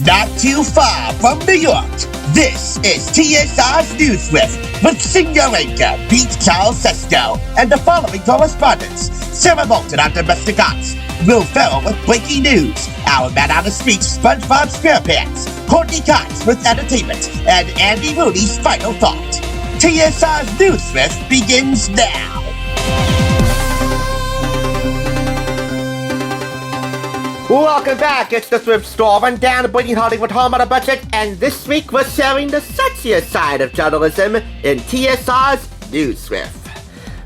Not too far from New York, this is TSR's News with senior anchor Pete Charles Sesto and the following correspondents: Sarah Moulton on domestic arts, Will Ferrell with breaking news, our man on the street SpongeBob SquarePants, Courtney Cox with entertainment, and Andy Rooney's final thought. TSR's News with begins now. Welcome back, it's the Thrift Store rundown, bringing Hollywood home on a budget, and this week we're sharing the sexier side of journalism in TSR's Newsriff.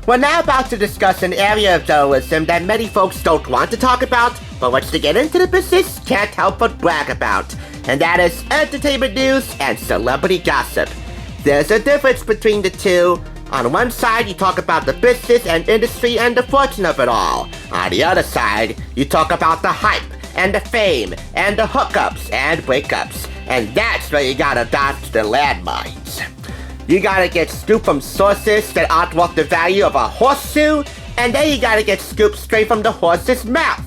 We're now about to discuss an area of journalism that many folks don't want to talk about, but once they get into the business, can't help but brag about, and that is entertainment news and celebrity gossip. There's a difference between the two. On one side, you talk about the business and industry and the fortune of it all. On the other side, you talk about the hype and the fame and the hookups and breakups. And that's where you gotta dodge the landmines. You gotta get scoop from sources that aren't worth the value of a horseshoe, and then you gotta get scoop straight from the horse's mouth.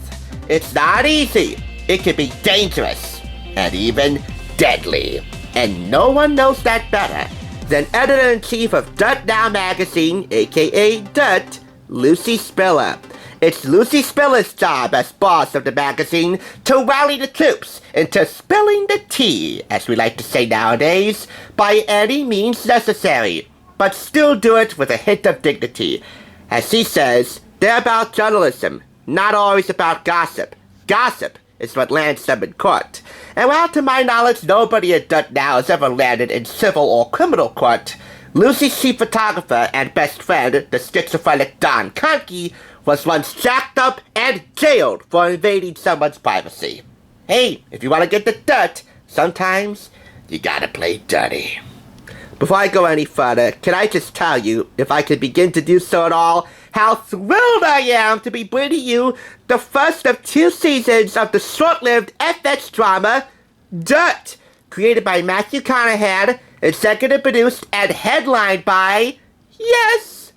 It's not easy. It can be dangerous and even deadly. And no one knows that better than Editor-In-Chief of DirtNow Magazine, aka Dirt, Lucy Spiller. It's Lucy Spiller's job as boss of the magazine to rally the troops into spilling the tea, as we like to say nowadays, by any means necessary, but still do it with a hint of dignity. As she says, they're about journalism, not always about gossip. Gossip is what lands them in court. And while to my knowledge nobody at DirtNow has ever landed in civil or criminal court, Lucy's chief photographer and best friend, the schizophrenic Don Conkey, was once jacked up and jailed for invading someone's privacy. Hey, if you want to get the dirt, sometimes you gotta play dirty. Before I go any further, can I just tell you, if I could begin to do so at all, how thrilled I am to be bringing you the first of 2 seasons of the short-lived FX drama, Dirt, created by Matthew Conahan, executive produced and headlined by, yes,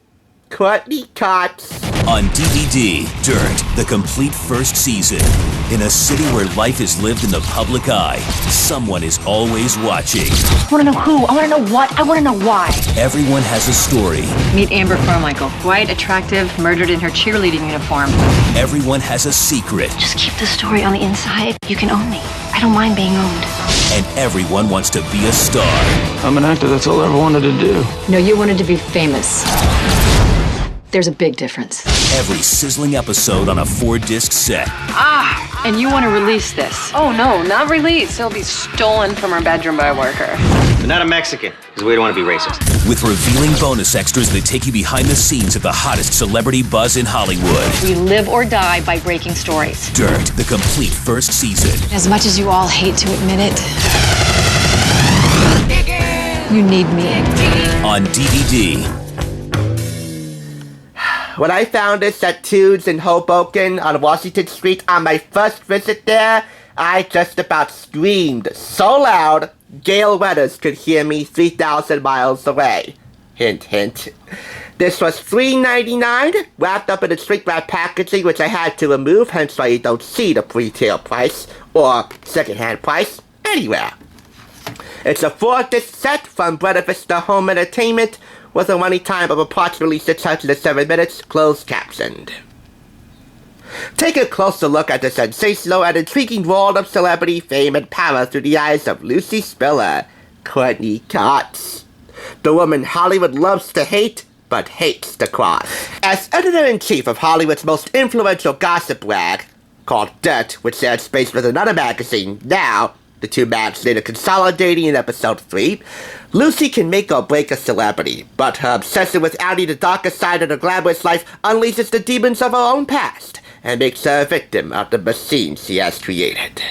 Courtney Cox. On DVD, Dirt, the complete first season. In a city where life is lived in the public eye, someone is always watching. I want to know who, I want to know what, I want to know why. Everyone has a story. Meet Amber Carmichael. White, attractive, murdered in her cheerleading uniform. Everyone has a secret. Just keep the story on the inside. You can own me. I don't mind being owned. And everyone wants to be a star. I'm an actor, that's all I ever wanted to do. No, you wanted to be famous. There's a big difference. Every sizzling episode on a 4-disc set. And you want to release this? Oh, no, not released. It'll be stolen from her bedroom by a worker. But not a Mexican, because we don't want to be racist. With revealing bonus extras that take you behind the scenes of the hottest celebrity buzz in Hollywood. We live or die by breaking stories. Dirt, the complete first season. As much as you all hate to admit it, you need me. On DVD. When I found this at Tudes in Hoboken on Washington Street on my first visit there, I just about screamed so loud, Gale Weathers could hear me 3,000 miles away. Hint, hint. This was $3.99, wrapped up in a shrink wrap packaging which I had to remove, hence why you don't see the retail price, or secondhand price, anywhere. It's a 4-disc set from Buena Vista Home Entertainment, with a running time of approximately 607 minutes, closed captioned. Take a closer look at the sensational and intriguing world of celebrity, fame, and power through the eyes of Lucy Spiller, Courtney Cox. The woman Hollywood loves to hate, but hates to cross. As editor-in-chief of Hollywood's most influential gossip rag, called Dirt, which shared space with another magazine, now, the 2 mags later consolidating in episode 3, Lucy can make or break a celebrity, but her obsession with outing the darker side of her glamorous life unleashes the demons of her own past, and makes her a victim of the machine she has created.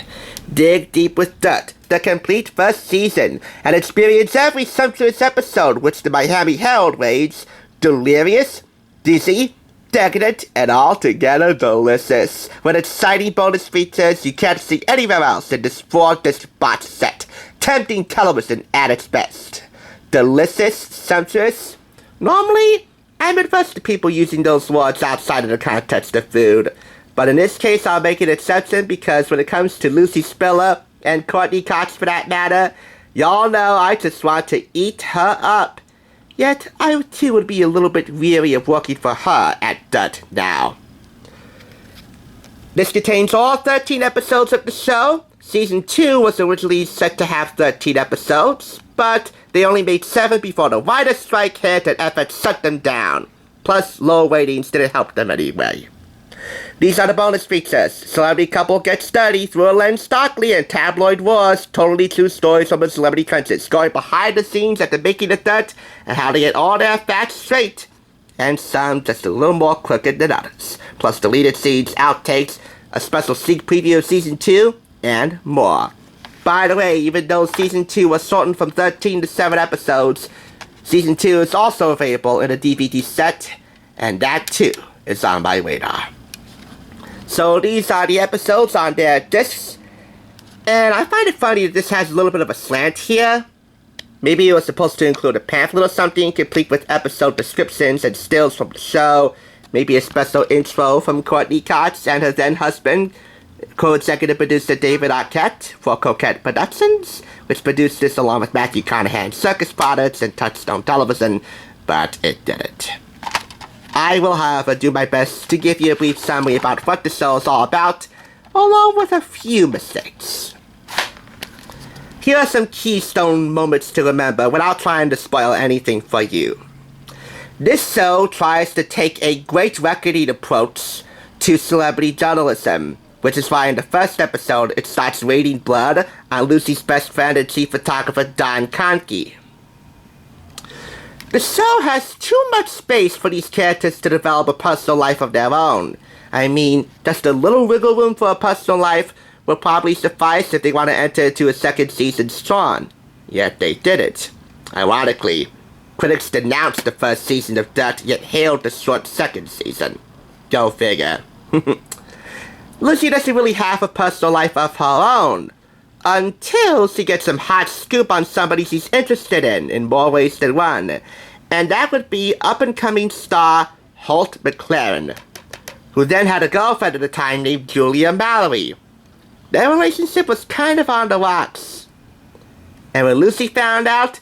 Dig deep with Dirt, the complete first season, and experience every sumptuous episode which the Miami Herald rates delirious, dizzy, decadent, and altogether delicious, with exciting bonus features you can't see anywhere else in this 4-disc box set. Tempting television at its best. Delicious, sumptuous. Normally, I'm adverse to people using those words outside of the context of food. But in this case, I'll make an exception because when it comes to Lucy Spiller, and Courtney Cox for that matter, y'all know I just want to eat her up. Yet, I too would be a little bit weary of working for her at DirtNow. This contains all 13 episodes of the show. Season 2 was originally set to have 13 episodes, but they only made 7 before the writer's strike hit and efforts shut them down. Plus, low ratings didn't help them anyway. These are the bonus features. Celebrity couple gets dirty through a Len Stockley and tabloid wars. Totally true stories from the celebrity trenches, going behind the scenes at the making of Dirt and how to get all their facts straight. And some just a little more crooked than others. Plus deleted scenes, outtakes, a special sneak preview of Season 2, and more. By the way, even though Season 2 was shortened from 13 to 7 episodes, Season 2 is also available in a DVD set, and that too is on my radar. So these are the episodes on their discs, and I find it funny that this has a little bit of a slant here. Maybe it was supposed to include a pamphlet or something, complete with episode descriptions and stills from the show. Maybe a special intro from Courtney Cox and her then-husband, co-executive producer David Arquette for Coquette Productions, which produced this along with Matthew Conahan's Circus Products and Touchstone Television, but it didn't. I will, however, do my best to give you a brief summary about what the show is all about, along with a few mistakes. Here are some keystone moments to remember without trying to spoil anything for you. This show tries to take a great reckoning approach to celebrity journalism, which is why in the first episode it starts raining blood on Lucy's best friend and chief photographer Don Conkey. The show has too much space for these characters to develop a personal life of their own. I mean, just a little wiggle room for a personal life will probably suffice if they want to enter into a second season strong. Yet they didn't. Ironically, critics denounced the first season of Dirt, yet hailed the short second season. Go figure. Lucy doesn't really have a personal life of her own, until she gets some hot scoop on somebody she's interested in more ways than one. And that would be up-and-coming star Holt McLaren, who then had a girlfriend at the time named Julia Mallory. Their relationship was kind of on the rocks. And when Lucy found out,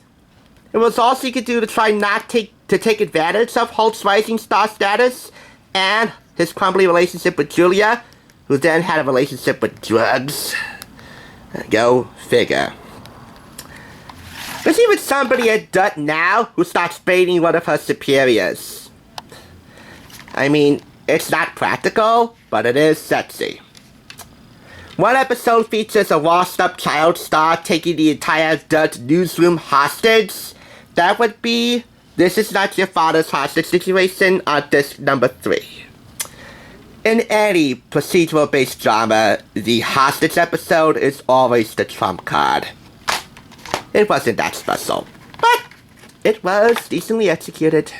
it was all she could do to try not to take advantage of Holt's rising star status and his crumbling relationship with Julia, who then had a relationship with drugs. Go figure. There's even somebody at DirtNow who starts baiting one of her superiors. I mean, it's not practical, but it is sexy. One episode features a washed-up child star taking the entire Dirt newsroom hostage. That would be This Is Not Your Father's Hostage situation on disc number 3. In any procedural-based drama, the hostage episode is always the trump card. It wasn't that special, but it was decently executed.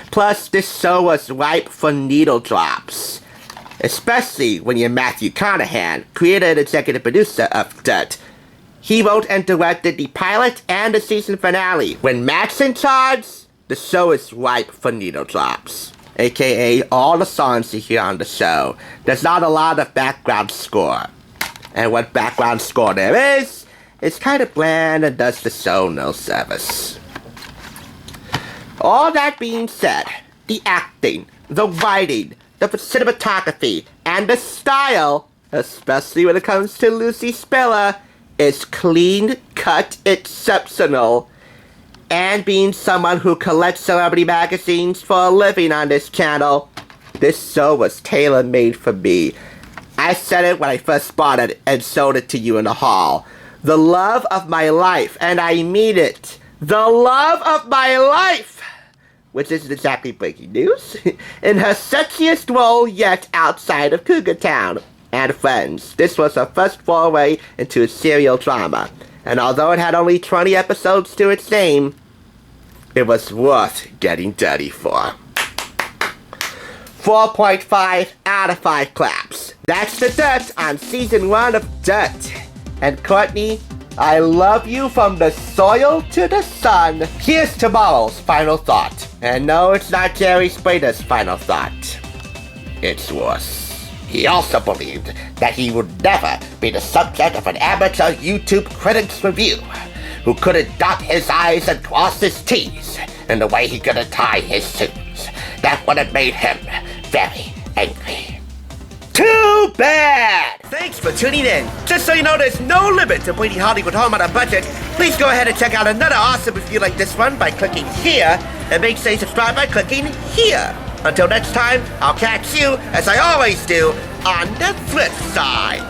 Plus, this show was ripe for needle drops, especially when you're Matthew Conahan, creator and executive producer of Dirt. He wrote and directed the pilot and the season finale. When Matt's in charge, the show is ripe for needle drops, aka all the songs you hear on the show. There's not a lot of background score, and what background score there is, it's kind of bland and does the show no service. All that being said, the acting, the writing, the cinematography, and the style, especially when it comes to Lucy Spiller, is clean-cut exceptional. And being someone who collects celebrity magazines for a living on this channel, this show was tailor-made for me. I said it when I first bought it and showed it to you in the hall. The love of my life, and I mean it. The love of my life! Which isn't exactly breaking news. In her sexiest role yet outside of Cougar Town and Friends. This was her first foray into a serial drama. And although it had only 20 episodes to its name, it was worth getting dirty for. 4.5 out of 5 claps. That's the Dirt on Season 1 of Dirt. And Courtney, I love you from the soil to the sun. Here's tomorrow's final thought. And no, it's not Jerry Spader's final thought. It's worse. He also believed that he would never be the subject of an amateur YouTube critics review, who couldn't dot his I's and cross his T's in the way he couldn't tie his suits. That would have made him very angry. Too bad! Thanks for tuning in. Just so you know, there's no limit to bringing Hollywood home on a budget. Please go ahead and check out another awesome review like this one by clicking here, and make sure you subscribe by clicking here. Until next time, I'll catch you, as I always do, on the flip side.